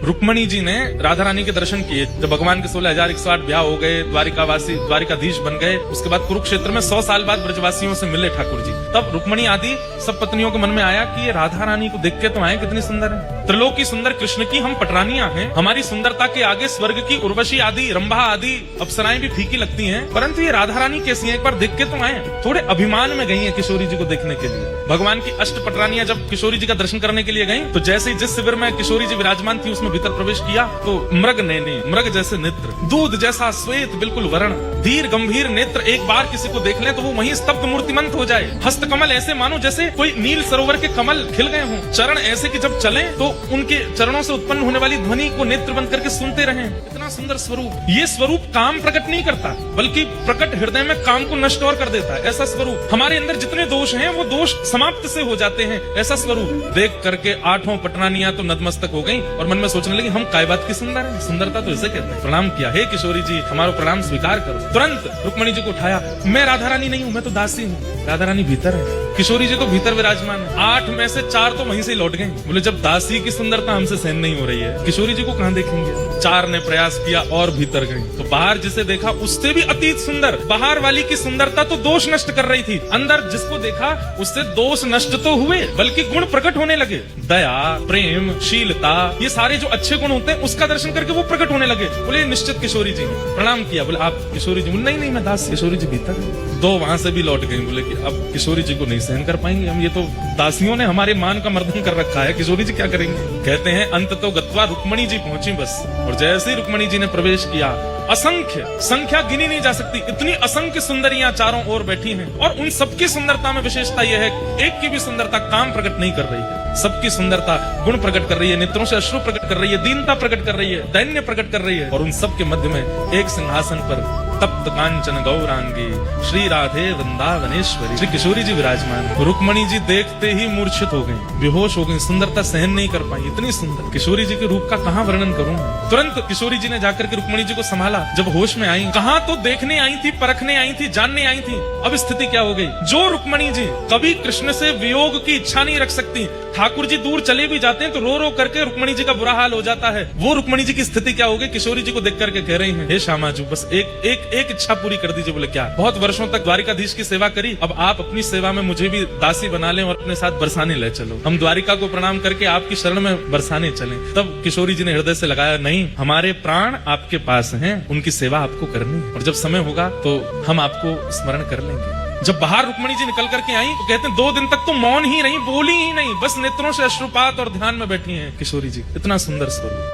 रुक्मणी जी ने राधा रानी के दर्शन किए जब भगवान के 16,108 ब्याह हो गए, द्वारिकाधीश बन गए। उसके बाद कुरुक्षेत्र में 100 साल बाद ब्रजवासियों से मिले ठाकुर जी। तब रुक्मणी आदि सब पत्नियों के मन में आया कि ये राधा रानी को देख के तो आए, कितनी सुंदर है। त्रिलोकी सुंदर कृष्ण की हम पटरानियां हैं, हमारी सुंदरता के आगे स्वर्ग की उर्वशी आदि, रंभा आदि अप्सराएं भी फीकी लगती हैं, परंतु ये राधा रानी कैसी है, एक बार देख के तो आए। थोड़े अभिमान में गई है किशोरी जी को देखने के लिए। भगवान की अष्ट पटरानियां जब किशोरी जी का दर्शन करने के लिए गई, तो जैसे ही जिस शिविर में किशोरी जी विराजमान थी उसमें भीतर प्रवेश किया, तो मृग नैने, मृग जैसे नेत्र, दूध जैसा श्वेत बिल्कुल वर्ण, धीर गंभीर नेत्र, एक बार किसी को देख ले तो वो वहीं स्तब्ध मूर्तिमंत हो जाए। हस्त कमल ऐसे मानो जैसे कोई नील सरोवर के कमल खिल गए हों। चरण ऐसे कि जब चले तो उनके चरणों से उत्पन्न होने वाली ध्वनि को नेत्र बंद करके सुनते रहें। इतना सुंदर स्वरूप। ये स्वरूप काम प्रकट नहीं करता, बल्कि प्रकट हृदय में काम को नष्ट और कर देता है। ऐसा स्वरूप, हमारे अंदर जितने दोष हैं वो दोष समाप्त से हो जाते हैं। ऐसा स्वरूप देख करके 8 पटरानियां तो नतमस्तक हो गई और मन में सोचने लगी, हम काय बात की सुंदर है, सुंदरता तो इसे कहते हैं। प्रणाम किया, हे किशोरी जी हमारा प्रणाम स्वीकार करो। तुरंत रुक्मणी जी को उठाया, मैं राधा रानी नहीं हूँ, मैं तो दासी हूँ। राधा रानी भीतर है, किशोरी जी तो भीतर विराजमान है। 8 में से 4 तो वहीं से लौट गए। बोले जब दासी की सुंदरता हमसे सहन नहीं हो रही है, किशोरी जी को कहाँ देखेंगे। 4 ने प्रयास किया और भीतर गई, तो बाहर जिसे देखा उससे भी अतीत सुंदर। बाहर वाली की सुंदरता तो दोष नष्ट कर रही थी, अंदर जिसको देखा उससे दोष नष्ट तो हुए बल्कि गुण प्रकट होने लगे। दया, प्रेम, शीलता, ये सारे जो अच्छे गुण होते हैं उसका दर्शन करके वो प्रकट होने लगे। बोले निश्चित किशोरी जी ने प्रणाम किया। बोले आप किशोरी जी? नहीं नहीं मैं दास। किशोरी जी भीतर। 2 वहां से भी लौट गई। बोले कि अब किशोरी जी को नहीं सहन कर पाएंगे हम, ये तो दासियों ने हमारे मान का मर्दन कर रखा है, किशोरी जी क्या करेंगे। कहते हैं अंत तो गत्वा रुक्मणी जी पहुंची बस। और जैसे ही रुक्मणी जी ने प्रवेश किया, असंख्य, संख्या गिनी नहीं जा सकती, इतनी असंख्य सुंदरियां चारों ओर बैठी हैं। और उन सबकी सुंदरता में विशेषता यह है, एक की भी सुंदरता काम प्रकट नहीं कर रही है, सबकी सुंदरता गुण प्रकट कर रही है, नेत्रों से अश्रु प्रकट कर रही है, दीनता प्रकट कर रही है, दैन्य प्रकट कर रही है। और उन सबके मध्य में एक सिंहासन पर तप्त कांचन गौरांगी श्री राधे वृंदावनेश्वरी श्री किशोरी जी विराजमान। रुक्मणी जी देखते ही मूर्छित हो गई, बेहोश हो गई, सुंदरता सहन नहीं कर पाई, इतनी सुंदर किशोरी जी के रूप का कहाँ वर्णन करूं। तुरंत किशोरी जी ने जाकर के रुक्मणी जी को संभाला। जब होश में आई, कहाँ तो देखने आई थी, परखने आई थी, जानने आई थी, अब स्थिति क्या हो गई। जो रुक्मणी जी कभी कृष्ण से वियोग की इच्छा नहीं रख सकती, ठाकुर जी दूर चले भी जाते हैं तो रो रो करके रुक्मणी जी का बुरा हाल हो जाता है, वो रुक्मणी जी की स्थिति क्या हो गई। किशोरी जी को देख करके कह रही है, हे श्यामाजू बस एक इच्छा पूरी कर दीजिए। बोले क्या? बहुत वर्षों तक द्वारिकाधीश की सेवा करी, अब आप अपनी सेवा में मुझे भी दासी बना लें और अपने साथ बरसाने ले चलो, हम द्वारिका को प्रणाम करके आपकी शरण में बरसाने चलें। तब किशोरी जी ने हृदय से लगाया, नहीं, हमारे प्राण आपके पास हैं, उनकी सेवा आपको करनी है, और जब समय होगा तो हम आपको स्मरण कर लेंगे। जब बाहर रुक्मणी जी निकल करके आई तो कहते हैं 2 दिन तक तो मौन ही रही, बोली ही नहीं, बस नेत्रों से अश्रुपात और ध्यान में बैठी हैं किशोरी जी। इतना सुंदर स्वरूप।